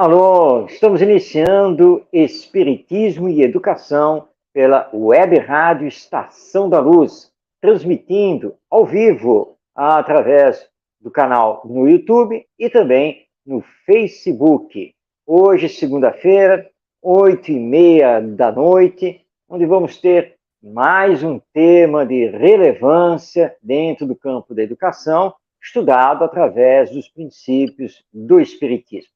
Alô, estamos iniciando Espiritismo e Educação pela Web Rádio Estação da Luz, transmitindo ao vivo através do canal no YouTube e também no Facebook. Hoje, segunda-feira, 8h30 da noite, onde vamos ter mais um tema de relevância dentro do campo da educação, estudado através dos princípios do Espiritismo.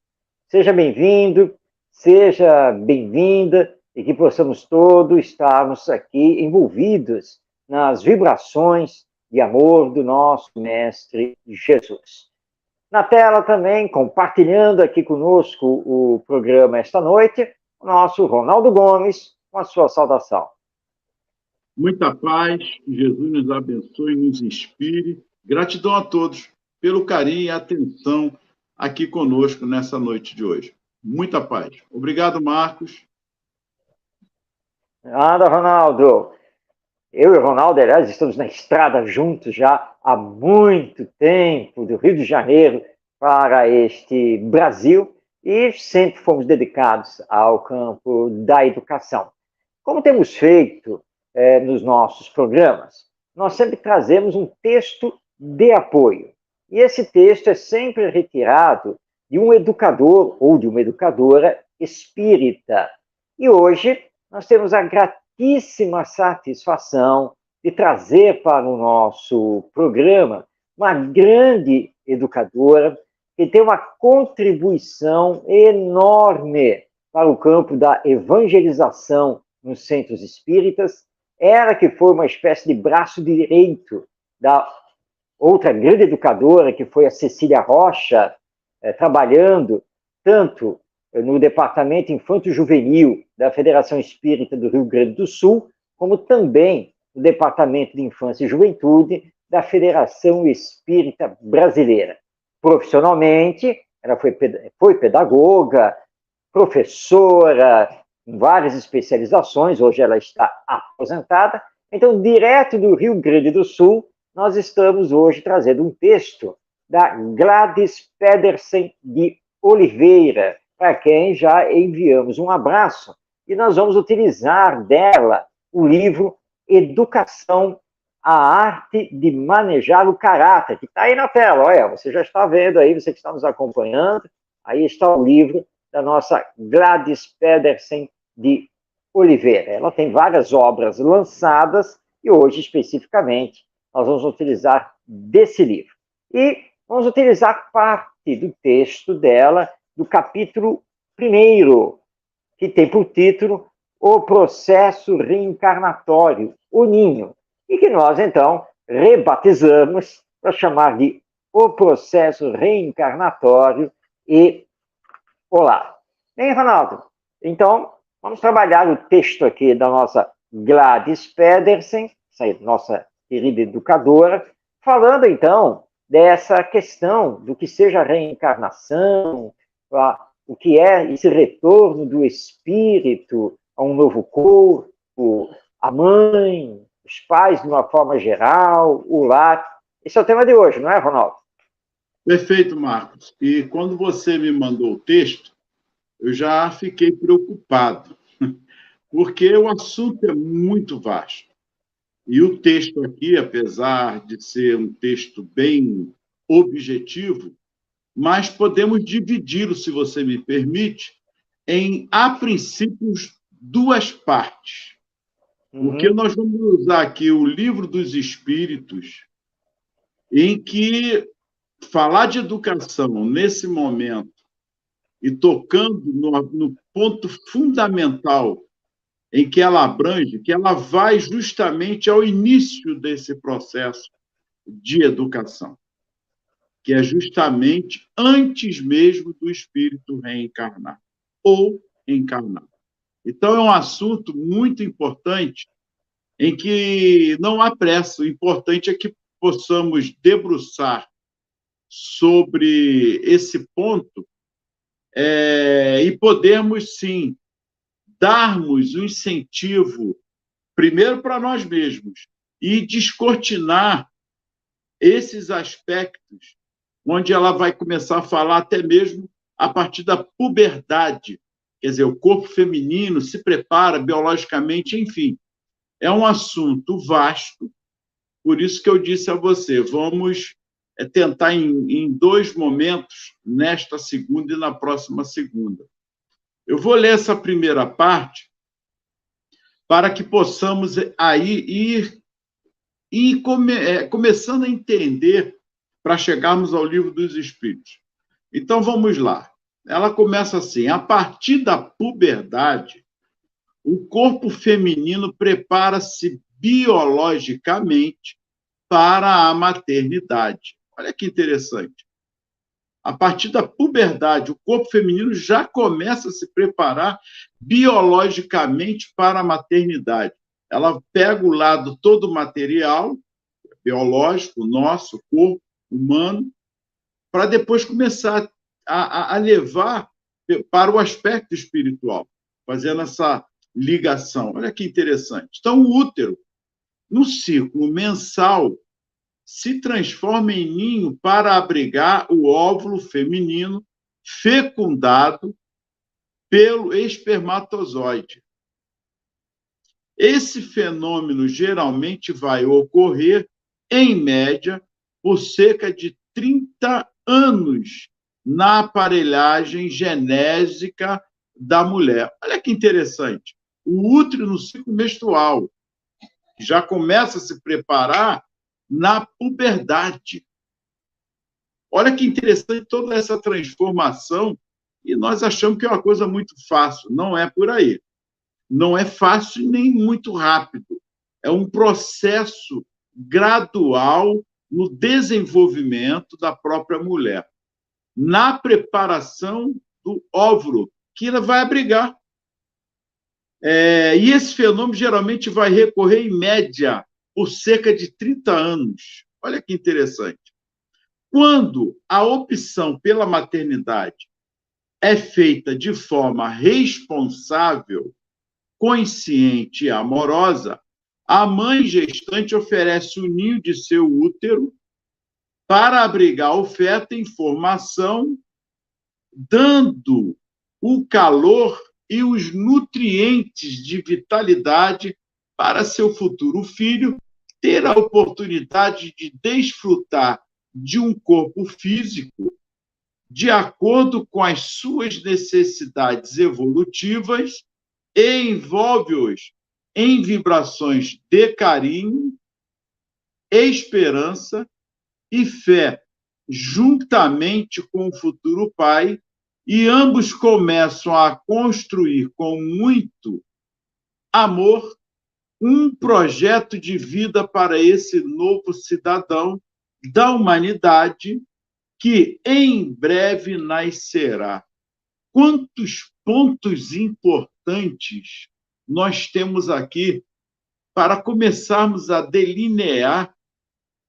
Seja bem-vindo, seja bem-vinda e que possamos todos estarmos aqui envolvidos nas vibrações de amor do nosso Mestre Jesus. Na tela também, compartilhando aqui conosco o programa esta noite, o nosso Ronaldo Gomes, com a sua saudação. Muita paz, Jesus nos abençoe e nos inspire. Gratidão a todos pelo carinho e atenção aqui conosco nessa noite de hoje. Muita paz. Obrigado, Marcos. Nada, Ronaldo. Eu e o Ronaldo, aliás, estamos na estrada juntos já há muito tempo, do Rio de Janeiro para este Brasil, e sempre fomos dedicados ao campo da educação. Como temos feito nos nossos programas, nós sempre trazemos um texto de apoio. E esse texto é sempre retirado de um educador ou de uma educadora espírita. E hoje nós temos a gratíssima satisfação de trazer para o nosso programa uma grande educadora que tem uma contribuição enorme para o campo da evangelização nos centros espíritas. Ela que foi uma espécie de braço direito da outra grande educadora, que foi a Cecília Rocha, trabalhando tanto no Departamento Infanto-Juvenil da Federação Espírita do Rio Grande do Sul, como também no Departamento de Infância e Juventude da Federação Espírita Brasileira. Profissionalmente, ela foi pedagoga, professora, em várias especializações, hoje ela está aposentada. Então, direto do Rio Grande do Sul, nós estamos hoje trazendo um texto da Gladys Pedersen de Oliveira, para quem já enviamos um abraço, e nós vamos utilizar dela o livro Educação, a Arte de Manejar o Caráter, que está aí na tela, olha, você já está vendo aí, você que está nos acompanhando, aí está o livro da nossa Gladys Pedersen de Oliveira. Ela tem várias obras lançadas, e hoje, especificamente, nós vamos utilizar desse livro. E vamos utilizar parte do texto dela, do capítulo 1º, que tem por título O Processo Reencarnatório, o Ninho, e que nós, então, rebatizamos para chamar de O Processo Reencarnatório e Olá. Bem, Ronaldo, então, vamos trabalhar o texto aqui da nossa Gladys Pedersen, nossa querida educadora, falando, então, dessa questão do que seja a reencarnação, o que é esse retorno do espírito a um novo corpo, a mãe, os pais de uma forma geral, o lar. Esse é o tema de hoje, não é, Ronaldo? Perfeito, Marcos. E quando você me mandou o texto, eu já fiquei preocupado, porque o assunto é muito vasto. E o texto aqui, apesar de ser um texto bem objetivo, mas podemos dividi-lo, se você me permite, em, a princípios, duas partes. Porque nós vamos usar aqui o Livro dos Espíritos, em que falar de educação nesse momento e tocando no ponto fundamental em que ela abrange, que ela vai justamente ao início desse processo de educação, que é justamente antes mesmo do espírito reencarnar ou encarnar. Então, é um assunto muito importante em que não há pressa. O importante é que possamos debruçar sobre esse ponto e podemos, sim, darmos um incentivo, primeiro para nós mesmos, e descortinar esses aspectos, onde ela vai começar a falar até mesmo a partir da puberdade. Quer dizer, o corpo feminino se prepara biologicamente, enfim. É um assunto vasto, por isso que eu disse a você, vamos tentar em 2 momentos, nesta segunda e na próxima segunda. Eu vou ler essa primeira parte para que possamos aí ir começando a entender para chegarmos ao Livro dos Espíritos. Então, vamos lá. Ela começa assim: a partir da puberdade, o corpo feminino prepara-se biologicamente para a maternidade. Olha que interessante. A partir da puberdade, o corpo feminino já começa a se preparar biologicamente para a maternidade. Ela pega o lado todo material, biológico, nosso corpo humano, para depois começar a levar para o aspecto espiritual, fazendo essa ligação. Olha que interessante. Então, o útero, no ciclo mensal, se transforma em ninho para abrigar o óvulo feminino fecundado pelo espermatozoide. Esse fenômeno geralmente vai ocorrer, em média, por cerca de 30 anos na aparelhagem genésica da mulher. Olha que interessante. O útero no ciclo menstrual já começa a se preparar na puberdade. Olha que interessante toda essa transformação, e nós achamos que é uma coisa muito fácil. Não é por aí. Não é fácil nem muito rápido. É um processo gradual no desenvolvimento da própria mulher, na preparação do óvulo, que ela vai abrigar. E esse fenômeno geralmente vai recorrer, em média, por cerca de 30 anos. Olha que interessante. Quando a opção pela maternidade é feita de forma responsável, consciente e amorosa, a mãe gestante oferece o ninho de seu útero para abrigar o feto em formação, dando o calor e os nutrientes de vitalidade para seu futuro filho ter a oportunidade de desfrutar de um corpo físico de acordo com as suas necessidades evolutivas e envolve-os em vibrações de carinho, esperança e fé, juntamente com o futuro pai, e ambos começam a construir com muito amor um projeto de vida para esse novo cidadão da humanidade que em breve nascerá. Quantos pontos importantes nós temos aqui para começarmos a delinear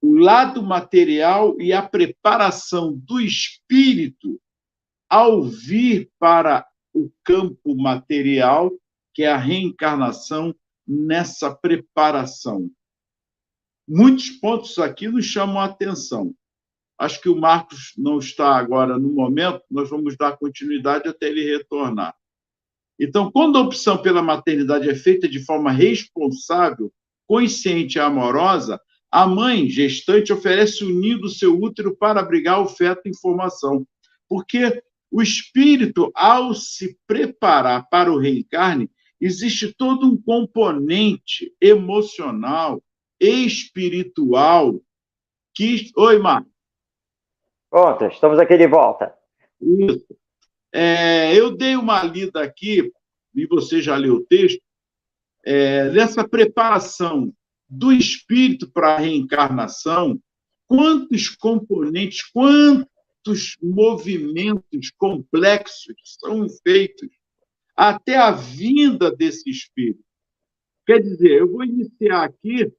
o lado material e a preparação do espírito ao vir para o campo material, que é a reencarnação nessa preparação. Muitos pontos aqui nos chamam a atenção. Acho que o Marcos não está agora no momento, nós vamos dar continuidade até ele retornar. Então, quando a opção pela maternidade é feita de forma responsável, consciente e amorosa, a mãe gestante oferece o ninho do seu útero para abrigar o feto em formação. Porque o espírito, ao se preparar para o reencarne, existe todo um componente emocional, espiritual, que... Oi, Marcos. Pronto, estamos aqui de volta. Isso. Eu dei uma lida aqui, e você já leu o texto, dessa preparação do espírito para a reencarnação, quantos componentes, quantos movimentos complexos são feitos até a vinda desse espírito. Quer dizer, eu vou iniciar aqui,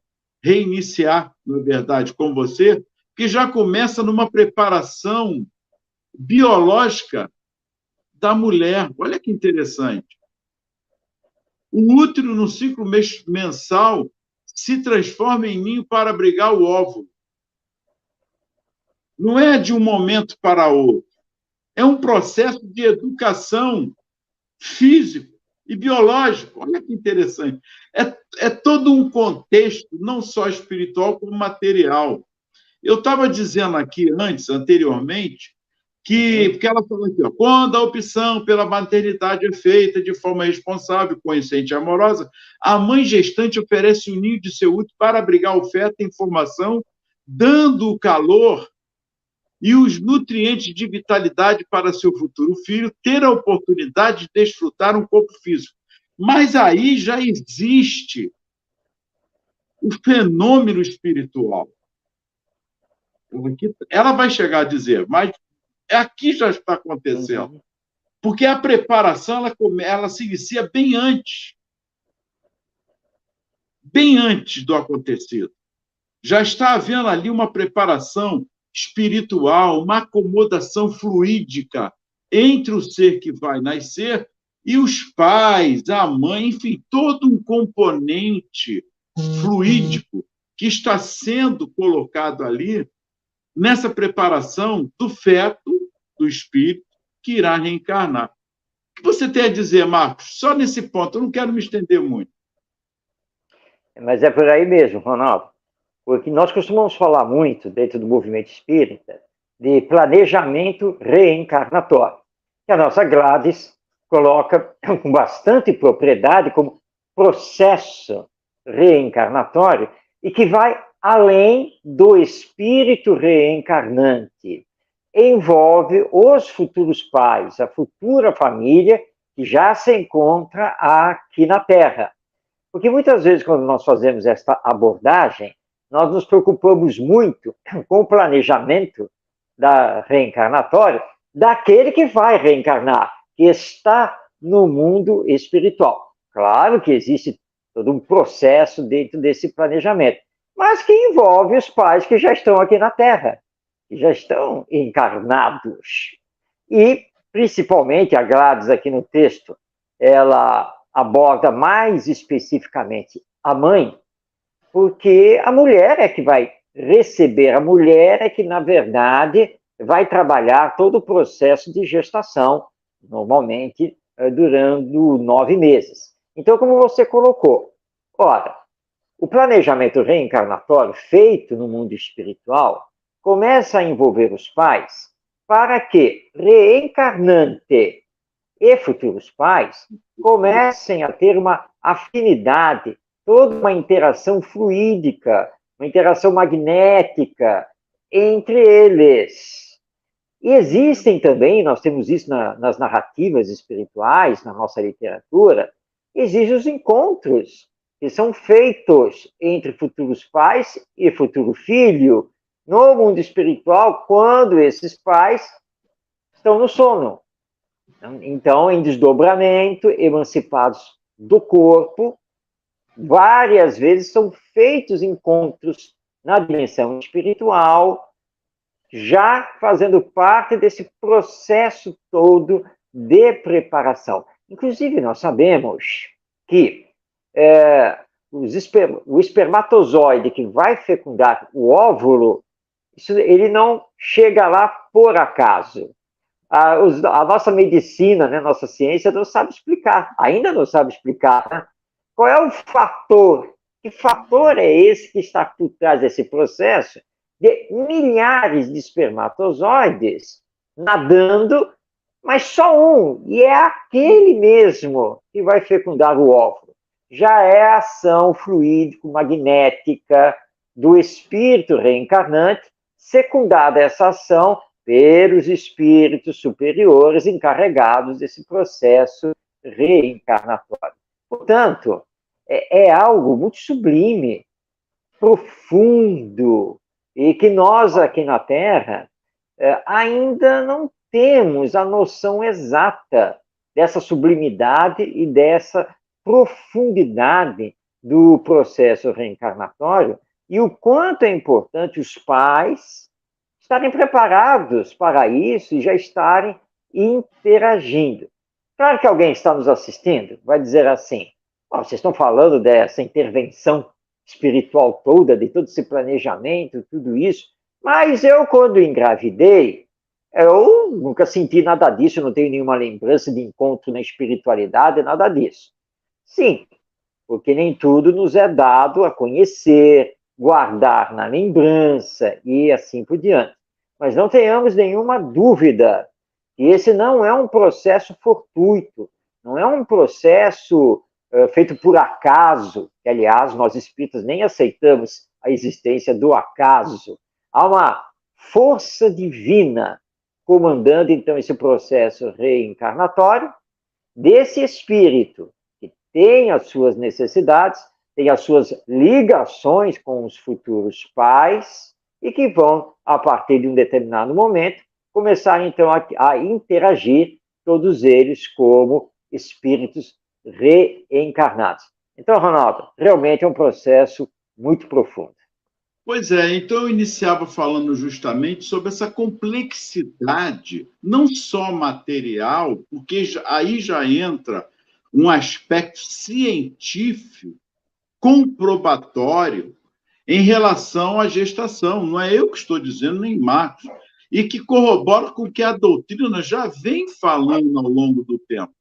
reiniciar, na verdade, com você, que já começa numa preparação biológica da mulher. Olha que interessante. O útero, no ciclo mensal, se transforma em ninho para abrigar o óvulo. Não é de um momento para outro. É um processo de educação físico e biológico. Olha que interessante. É todo um contexto, não só espiritual, como material. Eu estava dizendo aqui anteriormente, porque ela falou aqui, ó, quando a opção pela maternidade é feita de forma responsável, consciente e amorosa, a mãe gestante oferece o ninho de seu útero para abrigar o feto em formação, dando o calor e os nutrientes de vitalidade para seu futuro filho ter a oportunidade de desfrutar um corpo físico. Mas aí já existe o fenômeno espiritual. Ela vai chegar a dizer, mas aqui já está acontecendo. Porque a preparação ela se inicia bem antes do acontecido. Já está havendo ali uma preparação espiritual, uma acomodação fluídica entre o ser que vai nascer e os pais, a mãe, enfim, todo um componente fluídico que está sendo colocado ali nessa preparação do feto, do espírito, que irá reencarnar. O que você tem a dizer, Marcos? Só nesse ponto, eu não quero me estender muito. Mas é por aí mesmo, Ronaldo. Porque nós costumamos falar muito, dentro do movimento espírita, de planejamento reencarnatório, que a nossa Gladys coloca com bastante propriedade como processo reencarnatório e que vai além do espírito reencarnante. Envolve os futuros pais, a futura família que já se encontra aqui na Terra. Porque muitas vezes, quando nós fazemos esta abordagem, nós nos preocupamos muito com o planejamento da reencarnatória daquele que vai reencarnar, que está no mundo espiritual. Claro que existe todo um processo dentro desse planejamento, mas que envolve os pais que já estão aqui na Terra, que já estão encarnados. E, principalmente, a Gladys aqui no texto, ela aborda mais especificamente a mãe, porque a mulher é que vai receber, a mulher é que, na verdade, vai trabalhar todo o processo de gestação, normalmente durando 9 meses. Então, como você colocou, ora, o planejamento reencarnatório feito no mundo espiritual começa a envolver os pais para que reencarnante e futuros pais comecem a ter uma afinidade, toda uma interação fluídica, uma interação magnética entre eles. E existem também, nós temos isso nas narrativas espirituais, na nossa literatura, existem os encontros que são feitos entre futuros pais e futuro filho no mundo espiritual, quando esses pais estão no sono. Então, em desdobramento, emancipados do corpo, várias vezes são feitos encontros na dimensão espiritual, já fazendo parte desse processo todo de preparação. Inclusive, nós sabemos que o espermatozoide que vai fecundar o óvulo, ele não chega lá por acaso. A nossa medicina, né, nossa ciência não sabe explicar, ainda não sabe explicar, né? Qual é o fator? Que fator é esse que está por trás desse processo de milhares de espermatozoides nadando, mas só um, e é aquele mesmo que vai fecundar o óvulo. Já é a ação fluídico-magnética do espírito reencarnante, secundada essa ação pelos espíritos superiores encarregados desse processo reencarnatório. Portanto, é algo muito sublime, profundo, e que nós aqui na Terra ainda não temos a noção exata dessa sublimidade e dessa profundidade do processo reencarnatório e o quanto é importante os pais estarem preparados para isso e já estarem interagindo. Claro que alguém está nos assistindo, vai dizer assim, vocês estão falando dessa intervenção espiritual toda, de todo esse planejamento, tudo isso, mas eu, quando engravidei, Eu nunca senti nada disso, não tenho nenhuma lembrança de encontro na espiritualidade, nada disso. Sim, porque nem tudo nos é dado a conhecer, guardar na lembrança e assim por diante. Mas não tenhamos nenhuma dúvida que esse não é um processo fortuito, não é um processo feito por acaso, que, aliás, nós espíritas nem aceitamos a existência do acaso. Há uma força divina comandando, então, esse processo reencarnatório desse espírito que tem as suas necessidades, tem as suas ligações com os futuros pais e que vão, a partir de um determinado momento, começar, então, a interagir, todos eles como espíritos reencarnados. Então, Ronaldo, realmente é um processo muito profundo. Pois é, então eu iniciava falando justamente sobre essa complexidade, não só material, porque aí já entra um aspecto científico, comprobatório, em relação à gestação. Não é eu que estou dizendo, nem Marcos, e que corrobora com o que a doutrina já vem falando ao longo do tempo.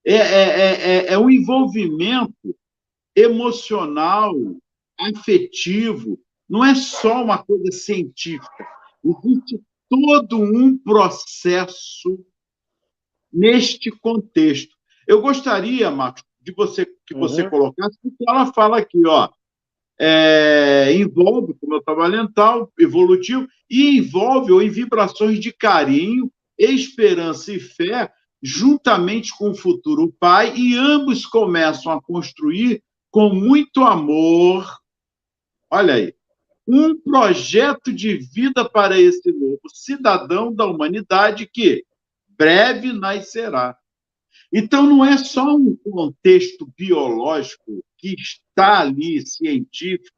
É um envolvimento emocional, afetivo, não é só uma coisa científica. Existe todo um processo neste contexto. Eu gostaria, Marcos, de que você colocasse, porque ela fala aqui, ó, envolve comportamental, evolutivo, e envolve em vibrações de carinho, esperança e fé, juntamente com o futuro pai, e ambos começam a construir com muito amor, olha aí, um projeto de vida para esse novo cidadão da humanidade que breve nascerá. Então, não é só um contexto biológico que está ali, científico,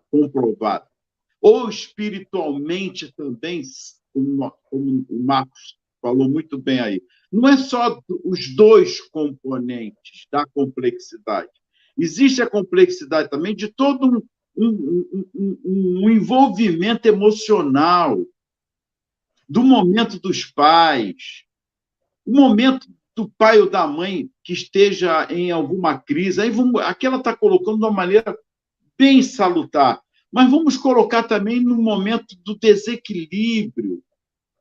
comprovado, ou espiritualmente também, como o Marcos falou muito bem aí. Não é só os dois componentes da complexidade. Existe a complexidade também de todo um envolvimento emocional, do momento dos pais, o momento do pai ou da mãe que esteja em alguma crise. Aqui ela está colocando de uma maneira bem salutar, mas vamos colocar também no momento do desequilíbrio,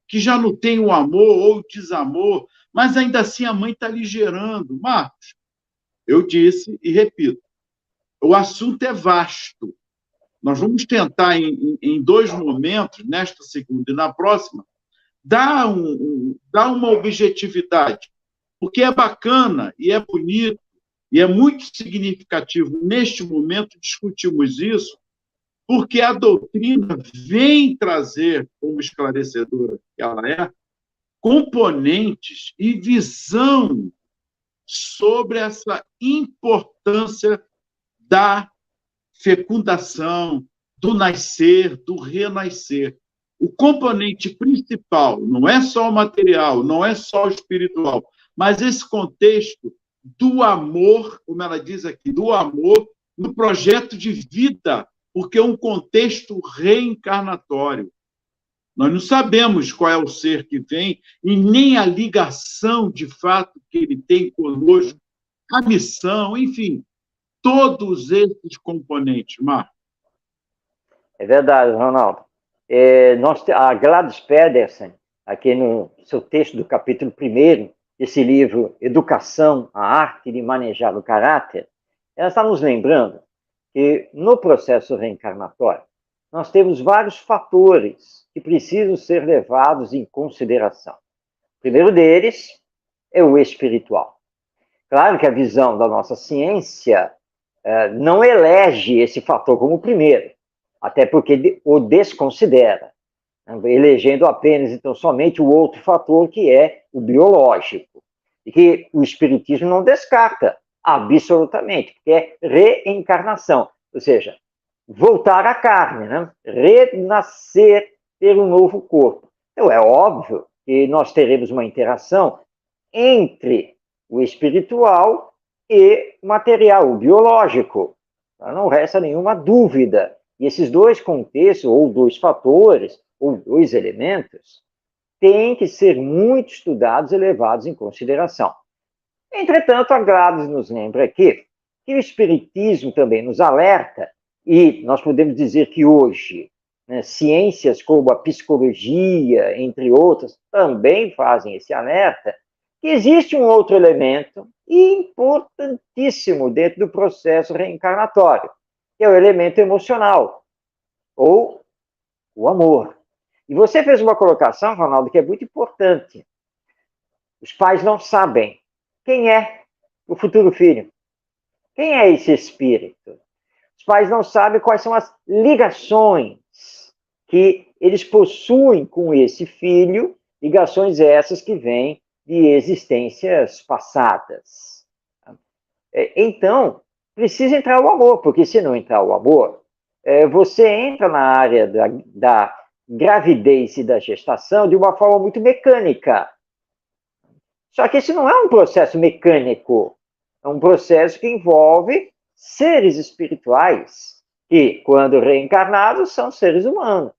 que já não tem o amor ou o desamor, mas ainda assim a mãe está ali gerando. Marcos, eu disse e repito, o assunto é vasto. Nós vamos tentar, em dois momentos, nesta segunda e na próxima, dar uma objetividade, porque é bacana e é bonito e é muito significativo neste momento discutirmos isso, porque a doutrina vem trazer, como esclarecedora que ela é, componentes e visão sobre essa importância da fecundação, do nascer, do renascer. O componente principal não é só o material, não é só o espiritual, mas esse contexto do amor, como ela diz aqui, do amor no projeto de vida, porque é um contexto reencarnatório. Nós não sabemos qual é o ser que vem e nem a ligação, de fato, que ele tem conosco, a missão, enfim, todos esses componentes, Marcos. É verdade, Ronaldo. A Gladys Pedersen, aqui no seu texto do capítulo 1, esse livro Educação, a Arte de Manejar o Caráter, ela está nos lembrando que no processo reencarnatório nós temos vários fatores que precisam ser levados em consideração. O primeiro deles é o espiritual. Claro que a visão da nossa ciência não elege esse fator como primeiro, até porque o desconsidera, elegendo apenas, então, somente o outro fator, que é o biológico, e que o Espiritismo não descarta absolutamente, porque é reencarnação, ou seja, voltar à carne, né? Renascer ter um novo corpo. Então, é óbvio que nós teremos uma interação entre o espiritual e o material, o biológico. Não resta nenhuma dúvida. E esses dois contextos, ou dois fatores, ou dois elementos, têm que ser muito estudados e levados em consideração. Entretanto, a Gladys nos lembra aqui que o Espiritismo também nos alerta, e nós podemos dizer que hoje, né, ciências como a psicologia, entre outras, também fazem esse alerta, que existe um outro elemento importantíssimo dentro do processo reencarnatório, que é o elemento emocional, ou o amor. E você fez uma colocação, Ronaldo, que é muito importante. Os pais não sabem quem é o futuro filho. Quem é esse espírito? Os pais não sabem quais são as ligações que eles possuem com esse filho, ligações essas que vêm de existências passadas. Então, precisa entrar o amor, porque se não entrar o amor, você entra na área da gravidez e da gestação de uma forma muito mecânica. Só que isso não é um processo mecânico, é um processo que envolve seres espirituais, que, quando reencarnados, são seres humanos.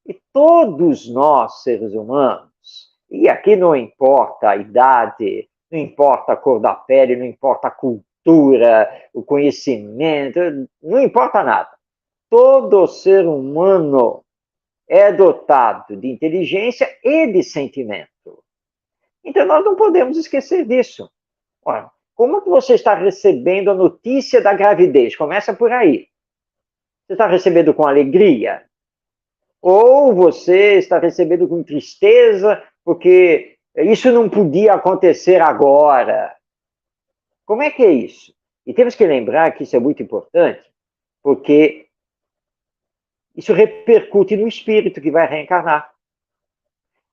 E todos nós, seres humanos, e aqui não importa a idade, não importa a cor da pele, não importa a cultura, o conhecimento, não importa nada. Todo ser humano é dotado de inteligência e de sentimento. Então, nós não podemos esquecer disso. Ora, como que você está recebendo a notícia da gravidez? Começa por aí. Você está recebendo com alegria? Ou você está recebendo com tristeza, porque isso não podia acontecer agora? Como é que é isso? E temos que lembrar que isso é muito importante, porque isso repercute no espírito que vai reencarnar.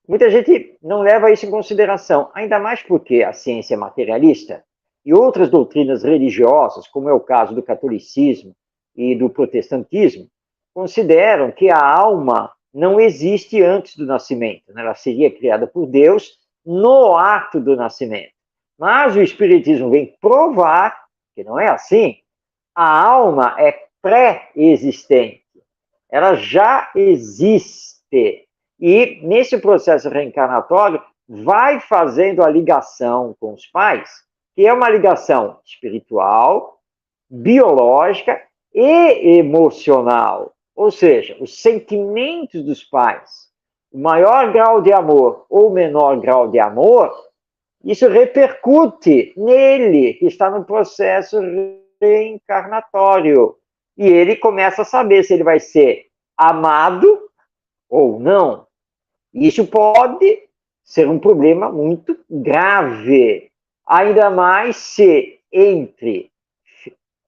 Muita gente não leva isso em consideração, ainda mais porque a ciência materialista e outras doutrinas religiosas, como é o caso do catolicismo e do protestantismo, consideram que a alma não existe antes do nascimento, né? Ela seria criada por Deus no ato do nascimento. Mas o Espiritismo vem provar que não é assim. A alma é pré-existente, ela já existe. E nesse processo reencarnatório, vai fazendo a ligação com os pais, que é uma ligação espiritual, biológica e emocional. Ou seja, os sentimentos dos pais, o maior grau de amor ou menor grau de amor, isso repercute nele, que está no processo reencarnatório. E ele começa a saber se ele vai ser amado ou não. Isso pode ser um problema muito grave, ainda mais se entre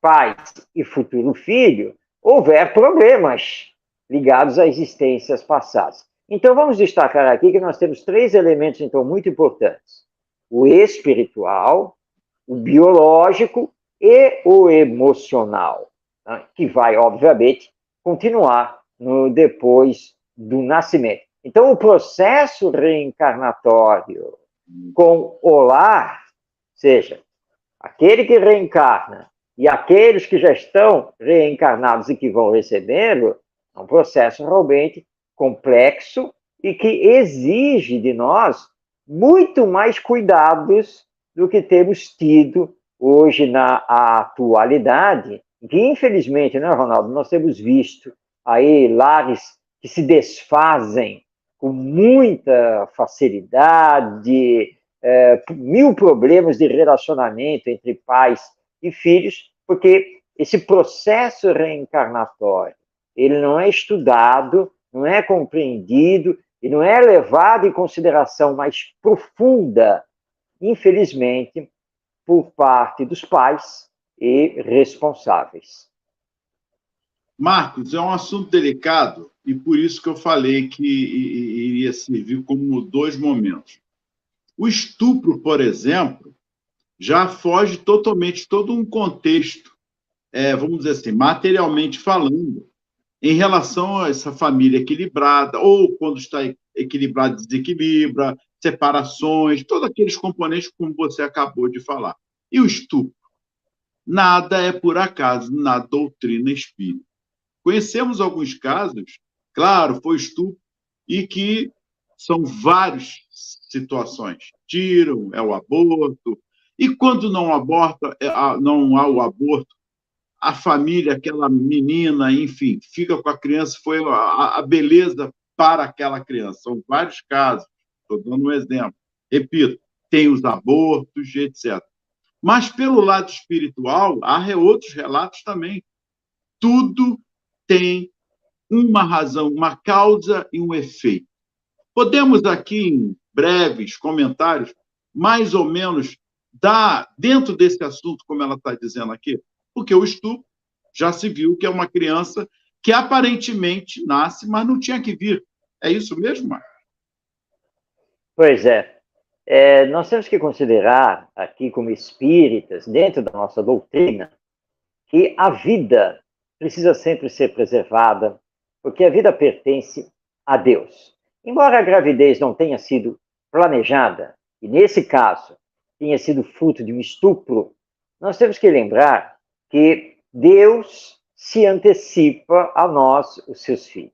pais e futuro filho houver problemas ligados a existências passadas. Então, vamos destacar aqui que nós temos três elementos, então, muito importantes: o espiritual, o biológico e o emocional, né? Que vai, obviamente, continuar depois do nascimento. Então, o processo reencarnatório com o lar, seja, aquele que reencarna e aqueles que já estão reencarnados e que vão recebê-lo, é um processo realmente complexo e que exige de nós muito mais cuidados do que temos tido hoje na atualidade, que infelizmente, né, Ronaldo, nós temos visto aí lares que se desfazem com muita facilidade, mil problemas de relacionamento entre pais e filhos, porque esse processo reencarnatório, ele não é estudado, não é compreendido e não é levado em consideração mais profunda, infelizmente, por parte dos pais e responsáveis. Marcos, é um assunto delicado e por isso que eu falei que iria servir como dois momentos. O estupro, por exemplo, já foge totalmente todo um contexto, vamos dizer assim, materialmente falando, em relação a essa família equilibrada, ou quando está equilibrada, desequilibra, separações, todos aqueles componentes como você acabou de falar. E o estupro? Nada é por acaso na doutrina espírita. Conhecemos alguns casos, claro, foi estupro, e que são várias situações. Tiram, é o aborto. E quando não aborta, não há o aborto, a família, aquela menina, enfim, fica com a criança, foi a beleza para aquela criança. São vários casos, estou dando um exemplo. Repito, tem os abortos, etc. Mas, pelo lado espiritual, há outros relatos também. Tudo tem uma razão, uma causa e um efeito. Podemos aqui, em breves comentários, mais ou menos, dar, dentro desse assunto, como ela está dizendo aqui, porque o estupro já se viu que é uma criança que aparentemente nasce, mas não tinha que vir. É isso mesmo, Marcos? Pois é. Nós temos que considerar aqui, como espíritas, dentro da nossa doutrina, que a vida precisa sempre ser preservada, porque a vida pertence a Deus. Embora a gravidez não tenha sido planejada, e nesse caso tenha sido fruto de um estupro, nós temos que lembrar que Deus se antecipa a nós, os seus filhos.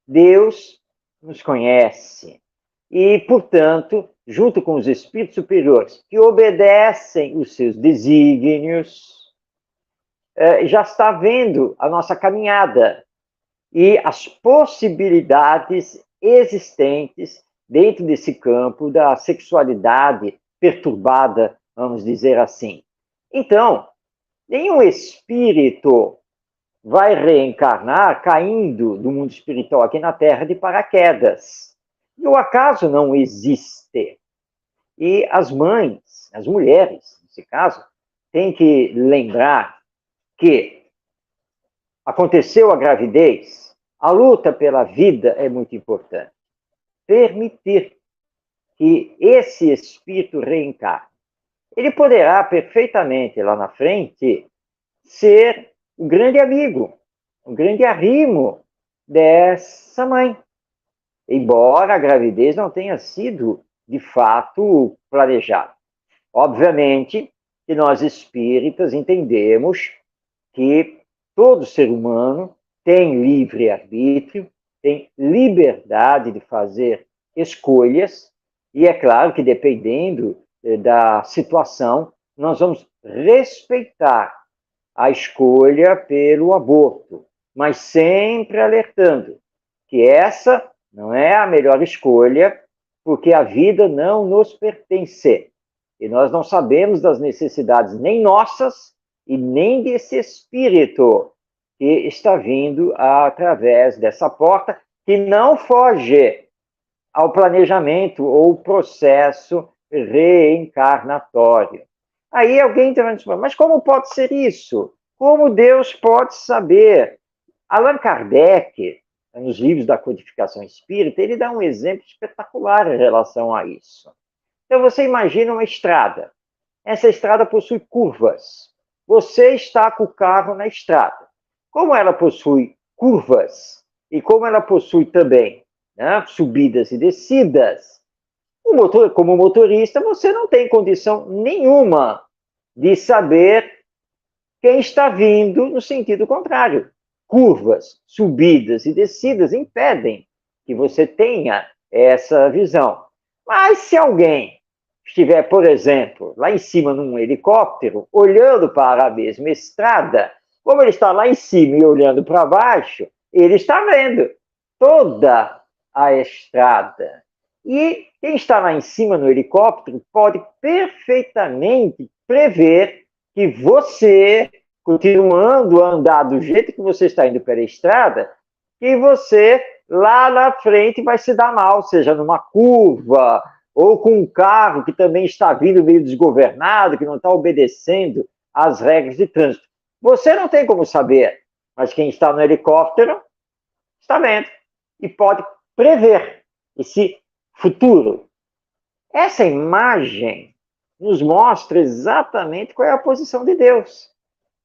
Deus nos conhece e, portanto, junto com os espíritos superiores que obedecem os seus desígnios, já está vendo a nossa caminhada e as possibilidades existentes dentro desse campo da sexualidade perturbada, vamos dizer assim. Então, nenhum espírito vai reencarnar caindo do mundo espiritual aqui na Terra de paraquedas. E o acaso não existe. E as mães, as mulheres, nesse caso, têm que lembrar que aconteceu a gravidez, a luta pela vida é muito importante. Permitir que esse espírito reencarne. Ele poderá perfeitamente, lá na frente, ser o grande amigo, o grande arrimo dessa mãe. Embora a gravidez não tenha sido, de fato, planejada. Obviamente que nós espíritas entendemos que todo ser humano tem livre-arbítrio, tem liberdade de fazer escolhas, e é claro que, dependendo da situação, nós vamos respeitar a escolha pelo aborto, mas sempre alertando que essa não é a melhor escolha, porque a vida não nos pertence. E nós não sabemos das necessidades nem nossas e nem desse espírito que está vindo através dessa porta, que não foge ao planejamento ou processo reencarnatório. Aí alguém também diz, mas como pode ser isso? Como Deus pode saber? Allan Kardec, nos livros da codificação espírita, ele dá um exemplo espetacular em relação a isso. Então você imagina uma estrada. Essa estrada possui curvas. Você está com o carro na estrada. Como ela possui curvas e como ela possui também, né, subidas e descidas, como motorista, você não tem condição nenhuma de saber quem está vindo no sentido contrário. Curvas, subidas e descidas impedem que você tenha essa visão. Mas se alguém estiver, por exemplo, lá em cima num helicóptero, olhando para a mesma estrada, como ele está lá em cima e olhando para baixo, ele está vendo toda a estrada. E quem está lá em cima no helicóptero pode perfeitamente prever que você, continuando a andar do jeito que você está indo pela estrada, que você lá na frente vai se dar mal, seja numa curva, ou com um carro que também está vindo meio desgovernado, que não está obedecendo às regras de trânsito. Você não tem como saber, mas quem está no helicóptero está vendo e pode prever esse futuro. Essa imagem nos mostra exatamente qual é a posição de Deus.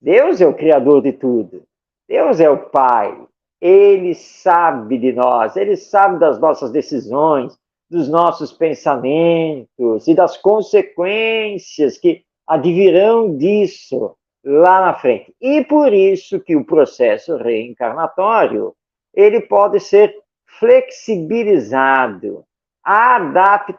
Deus é o Criador de tudo. Deus é o Pai. Ele sabe de nós, ele sabe das nossas decisões, dos nossos pensamentos e das consequências que advirão disso lá na frente. E por isso que o processo reencarnatório, ele pode ser flexibilizado, adaptado.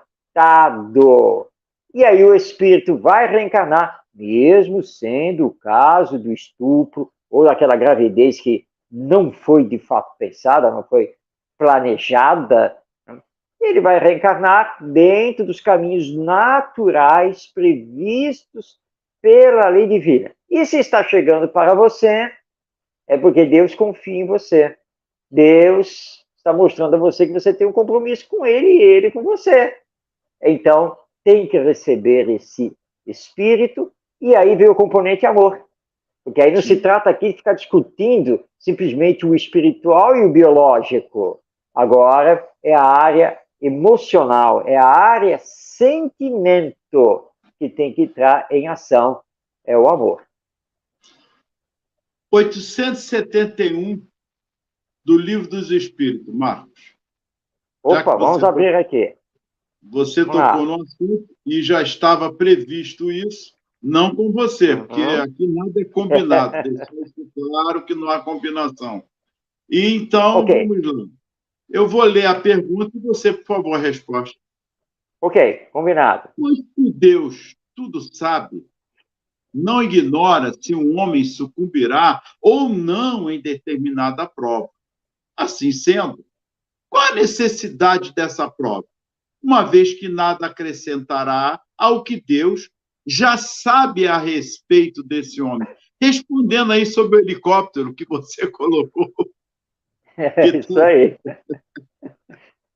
E aí o espírito vai reencarnar, mesmo sendo o caso do estupro ou daquela gravidez que não foi de fato pensada, não foi planejada. Ele vai reencarnar dentro dos caminhos naturais previstos pela lei divina. E se está chegando para você, é porque Deus confia em você. Deus está mostrando a você que você tem um compromisso com ele e ele com você. Então, tem que receber esse espírito, e aí vem o componente amor. Porque aí não se trata aqui de ficar discutindo simplesmente o espiritual e o biológico. Agora é a área emocional, é a área sentimento que tem que entrar em ação, é o amor. 871 do Livro dos Espíritos, Marcos. Opa, vamos abrir aqui. Você tocou no assunto e já estava previsto isso, não com você, porque aqui nada é combinado. Deixou isso claro que não há combinação. E então, vamos lá. Eu vou ler a pergunta e você, por favor, a resposta. Ok, combinado. Pois que Deus tudo sabe, não ignora se um homem sucumbirá ou não em determinada prova. Assim sendo, qual a necessidade dessa prova? Uma vez que nada acrescentará ao que Deus já sabe a respeito desse homem. Respondendo aí sobre o helicóptero que você colocou. É isso aí.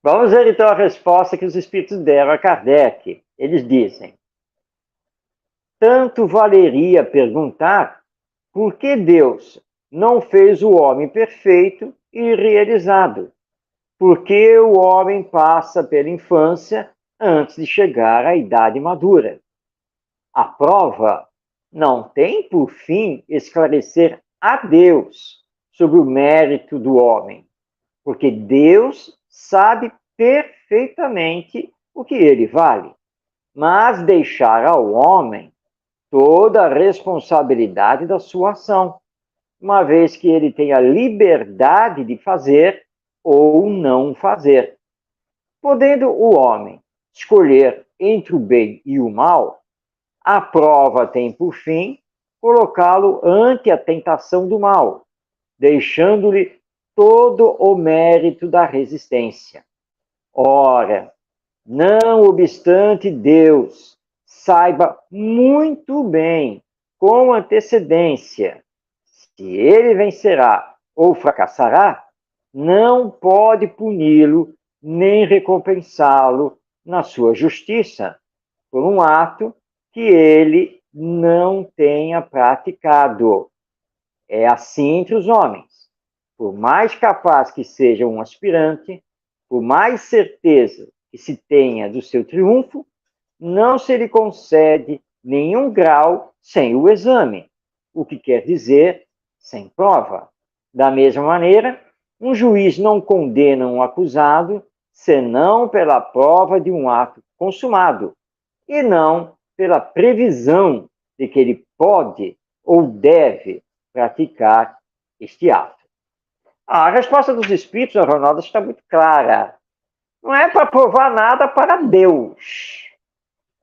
Vamos ver então a resposta que os espíritos deram a Kardec. Eles dizem: tanto valeria perguntar por que Deus não fez o homem perfeito e realizado? Porque o homem passa pela infância antes de chegar à idade madura. A prova não tem por fim esclarecer a Deus sobre o mérito do homem, porque Deus sabe perfeitamente o que ele vale, mas deixar ao homem toda a responsabilidade da sua ação, uma vez que ele tem a liberdade de fazer ou não fazer. Podendo o homem escolher entre o bem e o mal, a prova tem por fim colocá-lo ante a tentação do mal, deixando-lhe todo o mérito da resistência. Ora, não obstante Deus saiba muito bem, com antecedência, se ele vencerá ou fracassará, não pode puni-lo nem recompensá-lo na sua justiça por um ato que ele não tenha praticado. É assim entre os homens. Por mais capaz que seja um aspirante, por mais certeza que se tenha do seu triunfo, não se lhe concede nenhum grau sem o exame, o que quer dizer sem prova. Da mesma maneira, um juiz não condena um acusado senão pela prova de um ato consumado, e não pela previsão de que ele pode ou deve praticar este ato. A resposta dos espíritos, Ronaldo, está muito clara. Não é para provar nada para Deus.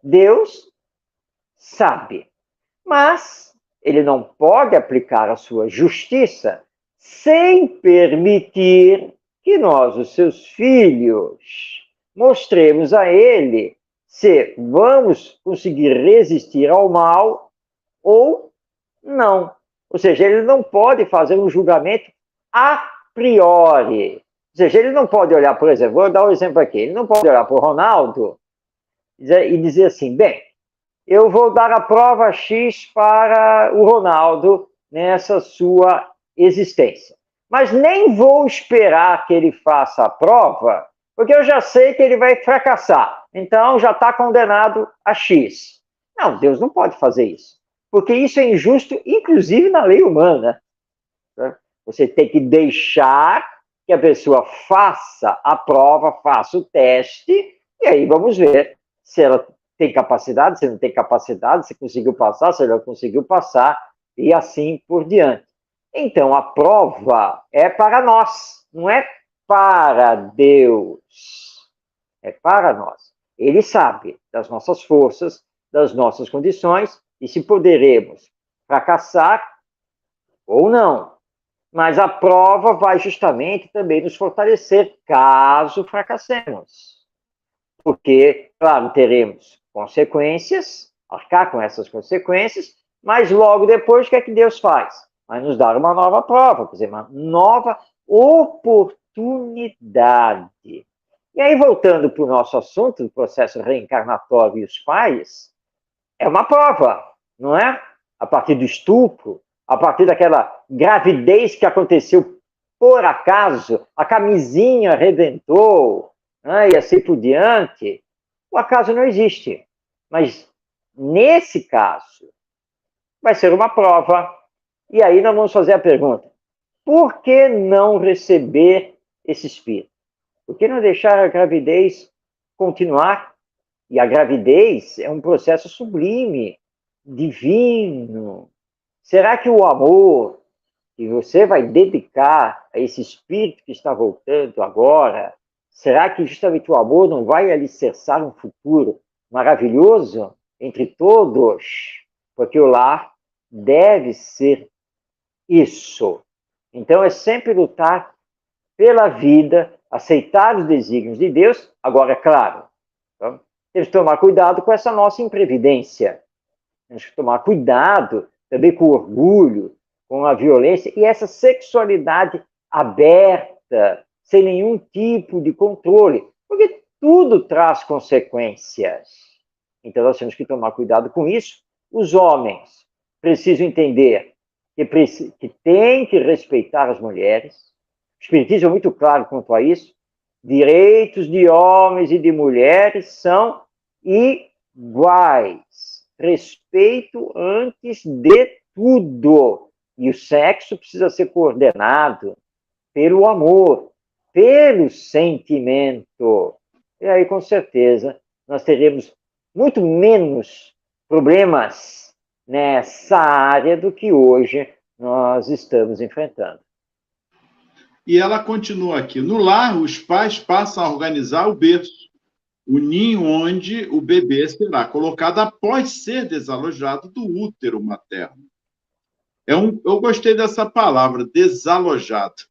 Deus sabe, mas ele não pode aplicar a sua justiça sem permitir que nós, os seus filhos, mostremos a ele se vamos conseguir resistir ao mal ou não. Ou seja, ele não pode fazer um julgamento a priori. Ou seja, ele não pode olhar, por exemplo, vou dar um exemplo aqui, ele não pode olhar para o Ronaldo e dizer assim, bem, eu vou dar a prova X para o Ronaldo nessa sua existência. Mas nem vou esperar que ele faça a prova, porque eu já sei que ele vai fracassar. Então, já está condenado a X. Não, Deus não pode fazer isso. Porque isso é injusto, inclusive na lei humana. Você tem que deixar que a pessoa faça a prova, faça o teste, e aí vamos ver se ela tem capacidade, se não tem capacidade, se conseguiu passar, se ela conseguiu passar, e assim por diante. Então, a prova é para nós, não é para Deus. é para nós. Ele sabe das nossas forças, das nossas condições e se poderemos fracassar ou não. Mas a prova vai justamente também nos fortalecer caso fracassemos. Porque, claro, teremos consequências, arcar com essas consequências, mas logo depois, o que é que Deus faz? Vai nos dar uma nova prova, quer dizer, uma nova oportunidade. E aí, voltando para o nosso assunto do processo reencarnatório e os pais, é uma prova, não é? A partir do estupro, a partir daquela gravidez que aconteceu por acaso, a camisinha rebentou, né, e assim por diante, o acaso não existe. Mas, nesse caso, vai ser uma prova. E aí nós vamos fazer a pergunta, por que não receber esse espírito? Por que não deixar a gravidez continuar? E a gravidez é um processo sublime, divino. Será que o amor que você vai dedicar a esse espírito que está voltando agora, será que justamente o amor não vai alicerçar um futuro maravilhoso entre todos? Porque o lar deve ser isso. Então é sempre lutar pela vida, aceitar os desígnios de Deus. Agora, é claro, então, temos que tomar cuidado com essa nossa imprevidência. Temos que tomar cuidado também com o orgulho, com a violência e essa sexualidade aberta, sem nenhum tipo de controle, porque tudo traz consequências. Então, nós temos que tomar cuidado com isso. Os homens precisam entender que tem que respeitar as mulheres. O Espiritismo é muito claro quanto a isso. Direitos de homens e de mulheres são iguais. Respeito antes de tudo. E o sexo precisa ser coordenado pelo amor, pelo sentimento. E aí, com certeza, nós teremos muito menos problemas nessa área do que hoje nós estamos enfrentando. E ela continua aqui. No lar, os pais passam a organizar o berço, o ninho onde o bebê será colocado após ser desalojado do útero materno. Eu gostei dessa palavra, desalojado.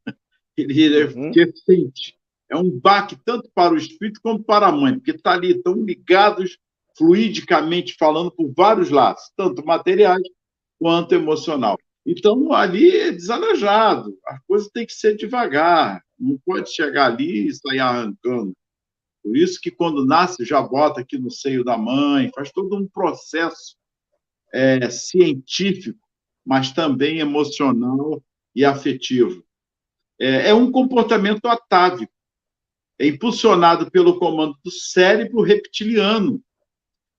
Ele é recente. É um baque tanto para o espírito como para a mãe, porque está ali, estão ligados fluidicamente falando por vários lados, tanto materiais quanto emocional. Então, ali é desalojado, a coisa tem que ser devagar, não pode chegar ali e sair arrancando. Por isso que, quando nasce, já bota aqui no seio da mãe, faz todo um processo científico, mas também emocional e afetivo. É um comportamento atávico, é impulsionado pelo comando do cérebro reptiliano.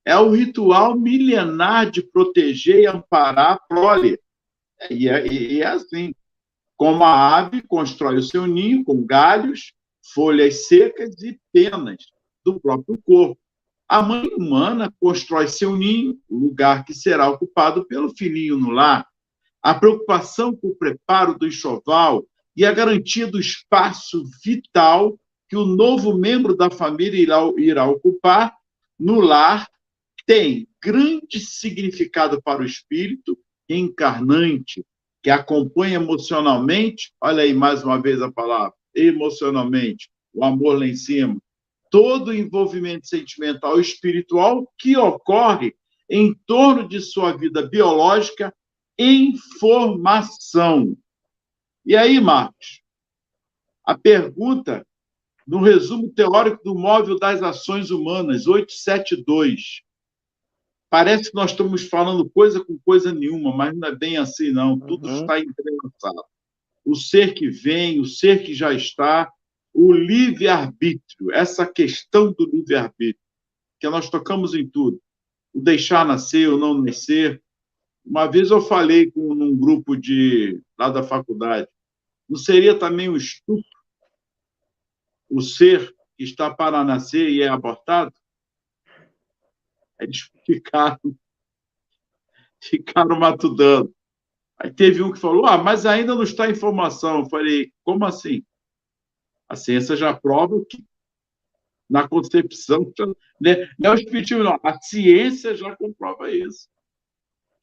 É o ritual milenar de proteger e amparar a prole. E é assim. Como a ave constrói o seu ninho com galhos, folhas secas e penas do próprio corpo. A mãe humana constrói seu ninho, o lugar que será ocupado pelo filhinho no lar. A preocupação com o preparo do enxoval e a garantia do espaço vital que o novo membro da família irá ocupar no lar tem grande significado para o espírito encarnante, que acompanha emocionalmente, olha aí mais uma vez a palavra, emocionalmente, o amor lá em cima, todo o envolvimento sentimental e espiritual que ocorre em torno de sua vida biológica em formação. E aí, Marcos, a pergunta no resumo teórico do móvel das ações humanas, 872. Parece que nós estamos falando coisa com coisa nenhuma, mas não é bem assim, não. Tudo está entrelaçado. O ser que vem, o ser que já está, o livre-arbítrio, essa questão do livre-arbítrio, que nós tocamos em tudo. O deixar nascer, o não nascer. Uma vez eu falei num grupo lá da faculdade, não seria também um estupro o ser que está para nascer e é abortado? Eles ficaram matudando. Aí teve um que falou, mas ainda não está em formação. Eu falei, como assim? A ciência já prova que na concepção. Não é o espiritismo, não. A ciência já comprova isso.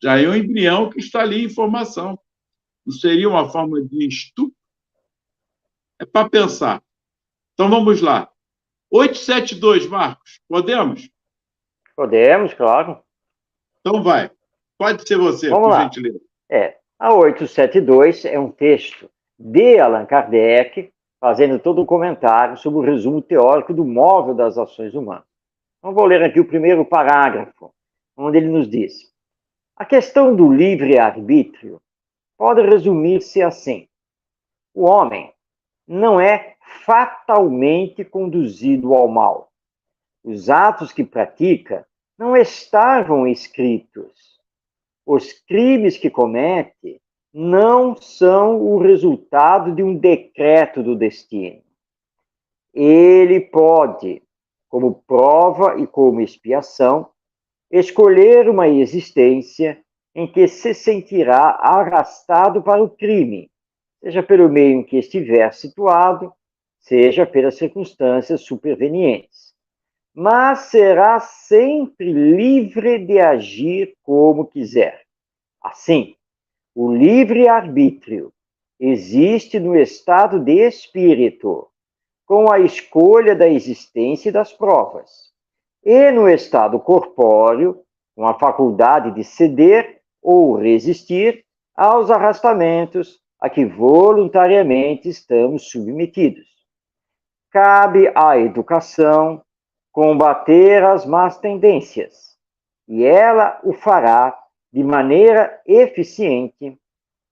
Já é um embrião que está ali em formação. Não seria uma forma de estupro? É para pensar. Então, vamos lá. 872, Marcos, podemos? Podemos, claro. Então, vai. Pode ser você, Vamos por lá. gentileza. A 872 é um texto de Allan Kardec, fazendo todo um comentário sobre o resumo teórico do móvel das ações humanas. Então, vou ler aqui o primeiro parágrafo, onde ele nos diz: a questão do livre-arbítrio pode resumir-se assim: o homem não é fatalmente conduzido ao mal. Os atos que pratica não estavam escritos. Os crimes que comete não são o resultado de um decreto do destino. Ele pode, como prova e como expiação, escolher uma existência em que se sentirá arrastado para o crime, seja pelo meio em que estiver situado, seja pelas circunstâncias supervenientes. Mas será sempre livre de agir como quiser. Assim, o livre-arbítrio existe no estado de espírito, com a escolha da existência e das provas, e no estado corpóreo, com a faculdade de ceder ou resistir aos arrastamentos a que voluntariamente estamos submetidos. Cabe à educação combater as más tendências, e ela o fará de maneira eficiente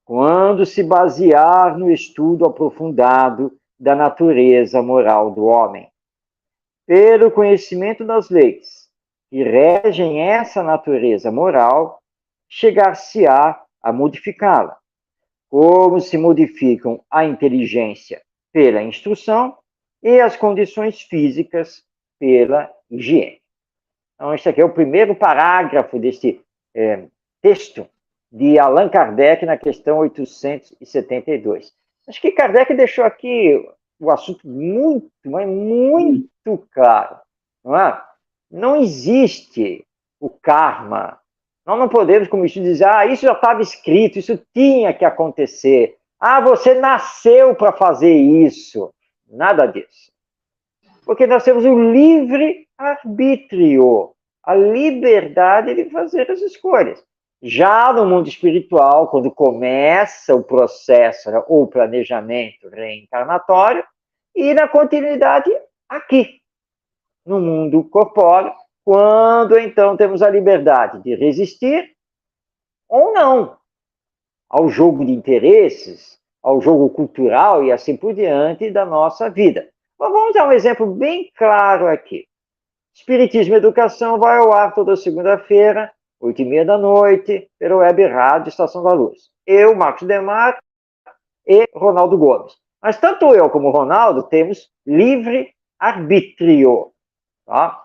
quando se basear no estudo aprofundado da natureza moral do homem. Pelo conhecimento das leis que regem essa natureza moral, chegar-se-á a modificá-la, como se modificam a inteligência pela instrução e as condições físicas pela higiene. Então, este aqui é o primeiro parágrafo deste texto de Allan Kardec na questão 872. Acho que Kardec deixou aqui o assunto muito, mas muito claro. Não é? Não existe o karma. Nós não podemos, como isso, dizer, isso já estava escrito, isso tinha que acontecer. Você nasceu para fazer isso. Nada disso. Porque nós temos o livre-arbítrio, a liberdade de fazer as escolhas. Já no mundo espiritual, quando começa o processo ou o planejamento reencarnatório, e na continuidade aqui, no mundo corpóreo, quando então temos a liberdade de resistir ou não ao jogo de interesses, ao jogo cultural e assim por diante da nossa vida. Mas vamos dar um exemplo bem claro aqui. Espiritismo e Educação vai ao ar toda segunda-feira, 8h30 da noite, pela Web Rádio Estação da Luz. Eu, Marcos Demar e Ronaldo Gomes. Mas tanto eu como o Ronaldo temos livre arbítrio. Tá?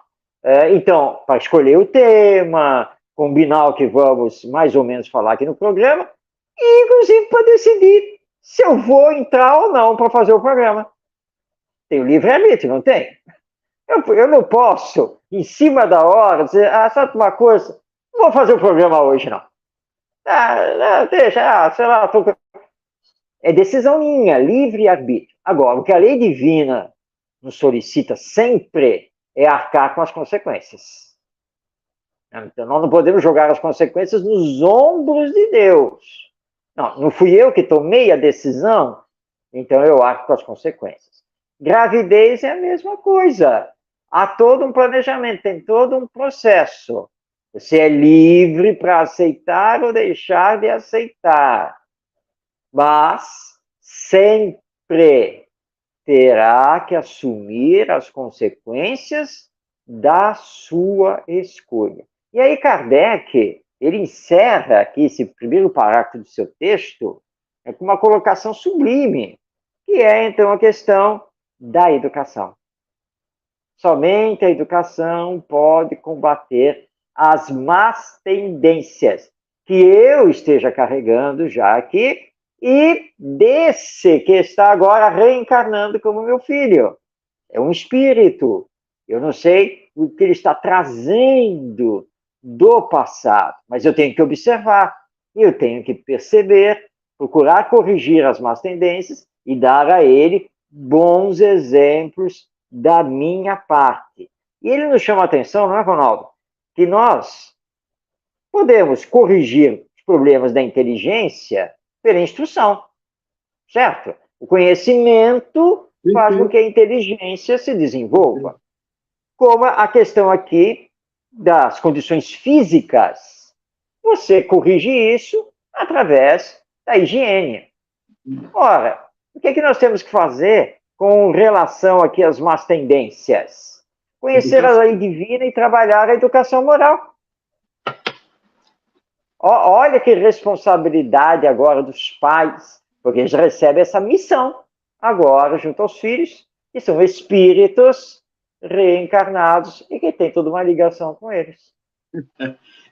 Então, para escolher o tema, combinar o que vamos mais ou menos falar aqui no programa, e inclusive para decidir se eu vou entrar ou não para fazer o programa. Tem o livre-arbítrio, não tem? Eu não posso, em cima da hora, dizer, sabe uma coisa? Não vou fazer o programa hoje, não. Deixa, sei lá. É decisão minha, livre-arbítrio. Agora, o que a lei divina nos solicita sempre é arcar com as consequências. Então, nós não podemos jogar as consequências nos ombros de Deus. Não fui eu que tomei a decisão, então eu arco com as consequências. Gravidez é a mesma coisa. Há todo um planejamento, tem todo um processo. Você é livre para aceitar ou deixar de aceitar. Mas sempre terá que assumir as consequências da sua escolha. E aí Kardec, ele encerra aqui esse primeiro parágrafo do seu texto com uma colocação sublime, que é, então, a questão da educação. Somente a educação pode combater as más tendências que eu esteja carregando já aqui e desse que está agora reencarnando como meu filho. É um espírito. Eu não sei o que ele está trazendo do passado, mas eu tenho que observar, eu tenho que perceber, procurar corrigir as más tendências e dar a ele bons exemplos da minha parte. E ele nos chama a atenção, não é, Ronaldo? Que nós podemos corrigir os problemas da inteligência pela instrução, certo? O conhecimento faz com que a inteligência se desenvolva. Como a questão aqui das condições físicas, você corrige isso através da higiene. Ora, o que é que nós temos que fazer com relação aqui às más tendências? Conhecer a lei divina e trabalhar a educação moral. Olha que responsabilidade agora dos pais, porque eles recebem essa missão agora junto aos filhos, que são espíritos reencarnados e que tem toda uma ligação com eles.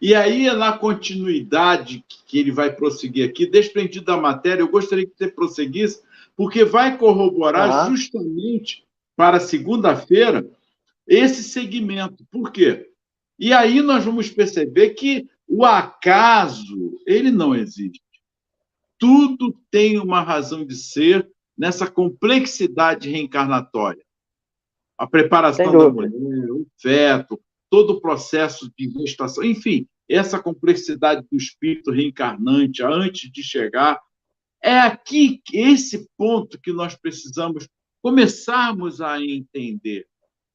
E aí, na continuidade que ele vai prosseguir aqui, desprendido da matéria, eu gostaria que você prosseguisse, porque vai corroborar justamente para segunda-feira esse segmento. Por quê? E aí nós vamos perceber que o acaso, ele não existe. Tudo tem uma razão de ser nessa complexidade reencarnatória. A preparação da mulher, o feto, todo o processo de gestação, enfim, essa complexidade do espírito reencarnante antes de chegar. É aqui, esse ponto que nós precisamos começarmos a entender.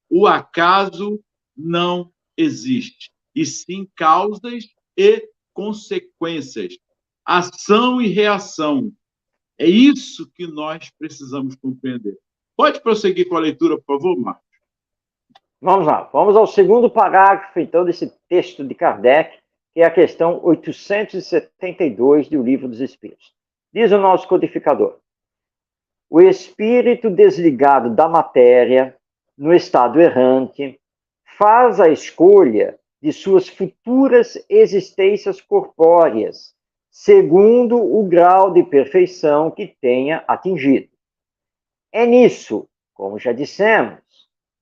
O acaso não existe, e sim causas e consequências, ação e reação. É isso que nós precisamos compreender. Pode prosseguir com a leitura, por favor, Marcos? Vamos lá, vamos ao segundo parágrafo, então, desse texto de Kardec, que é a questão 872 do Livro dos Espíritos. Diz o nosso codificador: o espírito desligado da matéria, no estado errante, faz a escolha de suas futuras existências corpóreas, segundo o grau de perfeição que tenha atingido. É nisso, como já dissemos,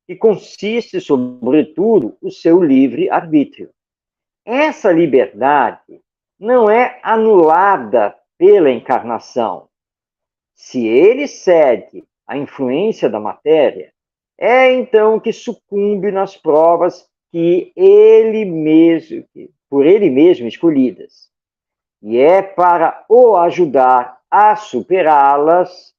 que consiste, sobretudo, o seu livre-arbítrio. Essa liberdade não é anulada pela encarnação. Se ele cede à influência da matéria, é então que sucumbe nas provas por ele mesmo escolhidas. E é para o ajudar a superá-las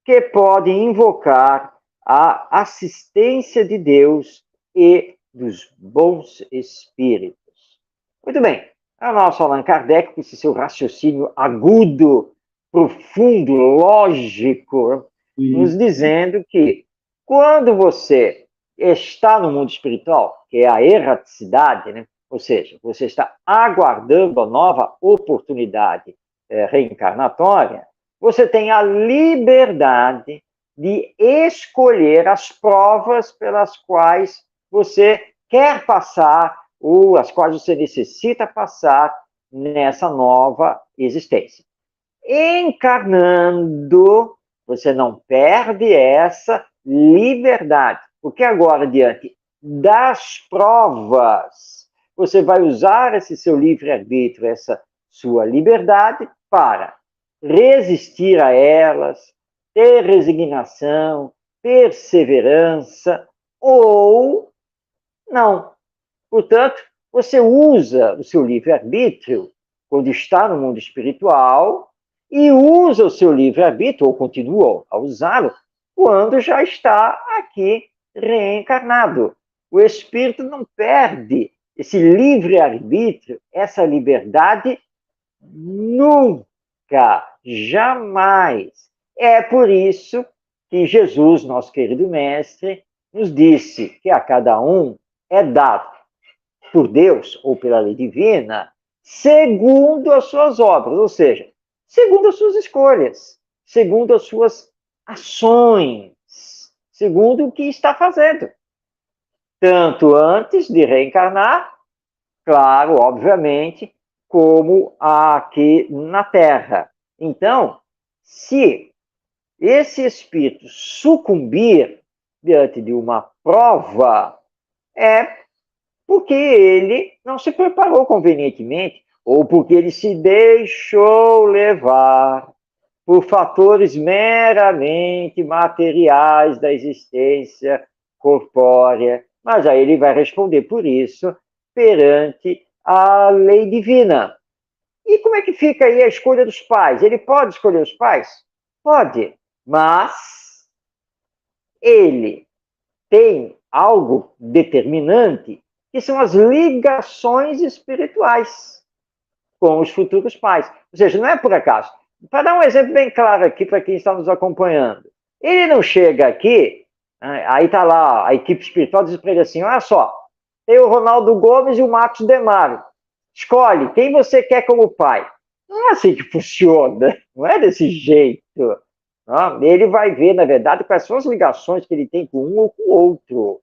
que pode invocar a assistência de Deus e dos bons espíritos. Muito bem, o nosso Allan Kardec, com esse seu raciocínio agudo, profundo, lógico, nos dizendo que quando você está no mundo espiritual, que é a erraticidade, né? Ou seja, você está aguardando a nova oportunidade reencarnatória, você tem a liberdade de escolher as provas pelas quais você quer passar ou as quais você necessita passar nessa nova existência. Encarnando, você não perde essa liberdade, porque agora, diante das provas, você vai usar esse seu livre-arbítrio, essa sua liberdade, para resistir a elas, ter resignação, perseverança, ou não. Portanto, você usa o seu livre-arbítrio quando está no mundo espiritual e usa o seu livre-arbítrio, ou continua a usá-lo, quando já está aqui reencarnado. O espírito não perde esse livre-arbítrio, essa liberdade, nunca, jamais. É por isso que Jesus, nosso querido mestre, nos disse que a cada um é dado por Deus ou pela lei divina, segundo as suas obras, ou seja, segundo as suas escolhas, segundo as suas ações, segundo o que está fazendo. Tanto antes de reencarnar, claro, obviamente, como aqui na Terra. Então, se esse espírito sucumbir diante de uma prova, é porque ele não se preparou convenientemente, ou porque ele se deixou levar por fatores meramente materiais da existência corpórea. Mas aí ele vai responder por isso perante a lei divina. E como é que fica aí a escolha dos pais? Ele pode escolher os pais? Pode, mas ele tem algo determinante, que são as ligações espirituais com os futuros pais. Ou seja, não é por acaso. Para dar um exemplo bem claro aqui para quem está nos acompanhando, ele não chega aqui, aí está lá a equipe espiritual diz para ele assim: olha só, tem o Ronaldo Gomes e o Marcos Demário. Escolhe quem você quer como pai. Não é assim que funciona, não é desse jeito. Não, ele vai ver, na verdade, quais são as ligações que ele tem com um ou com o outro.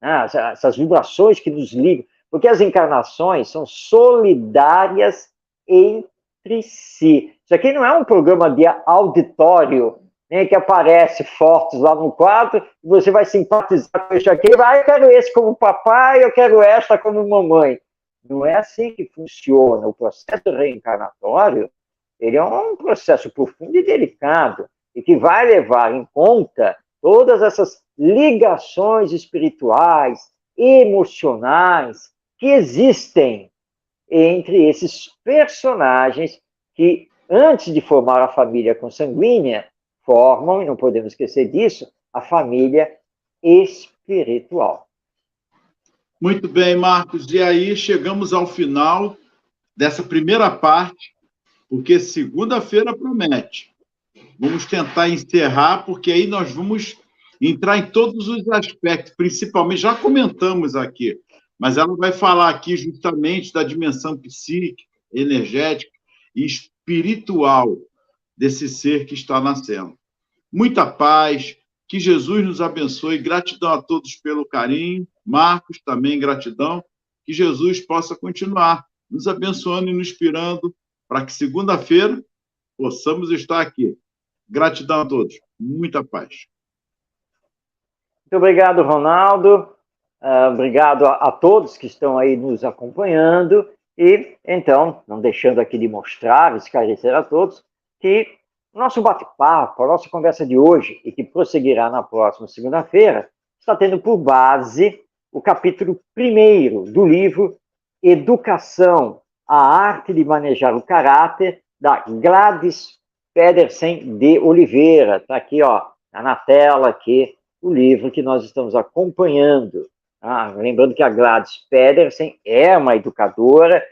Essas vibrações que nos ligam. Porque as encarnações são solidárias entre si. Isso aqui não é um programa de auditório, né, que aparece fotos lá no quadro, e você vai simpatizar com isso aqui, eu quero esse como papai, eu quero esta como mamãe. Não é assim que funciona. O processo reencarnatório, ele é um processo profundo e delicado, e que vai levar em conta todas essas ligações espirituais, emocionais, que existem entre esses personagens que, antes de formar a família consanguínea, formam, e não podemos esquecer disso, a família espiritual. Muito bem, Marcos. E aí chegamos ao final dessa primeira parte, porque segunda-feira promete. Vamos tentar encerrar, porque aí nós vamos entrar em todos os aspectos, principalmente, já comentamos aqui, mas ela vai falar aqui justamente da dimensão psíquica, energética e espiritual desse ser que está nascendo. Muita paz, que Jesus nos abençoe, gratidão a todos pelo carinho, Marcos também gratidão, que Jesus possa continuar nos abençoando e nos inspirando para que segunda-feira possamos estar aqui. Gratidão a todos, muita paz. Muito obrigado, Ronaldo. Obrigado a todos que estão aí nos acompanhando. E, então, não deixando aqui de mostrar, esclarecer a todos, que o nosso bate-papo, a nossa conversa de hoje, e que prosseguirá na próxima segunda-feira, está tendo por base o capítulo 1º do livro Educação, a Arte de Manejar o Caráter, da Gladys Pedersen de Oliveira. Está aqui, ó, tá na tela aqui, o livro que nós estamos acompanhando. Lembrando que a Gladys Pedersen é uma educadora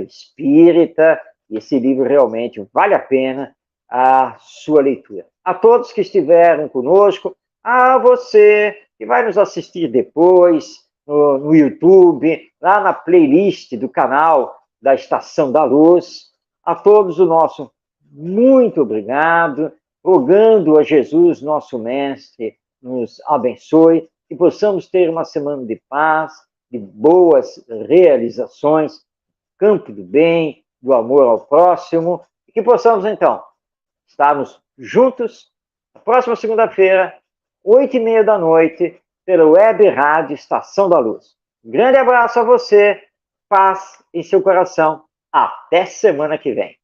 espírita, e esse livro realmente vale a pena a sua leitura. A todos que estiveram conosco, a você que vai nos assistir depois no YouTube, lá na playlist do canal da Estação da Luz, a todos o nosso muito obrigado, rogando a Jesus, nosso Mestre, nos abençoe, que possamos ter uma semana de paz, de boas realizações, campo do bem, do amor ao próximo, e que possamos, então, estarmos juntos na próxima segunda-feira, 8h30 da noite, pela Web Rádio Estação da Luz. Um grande abraço a você, paz em seu coração, até semana que vem.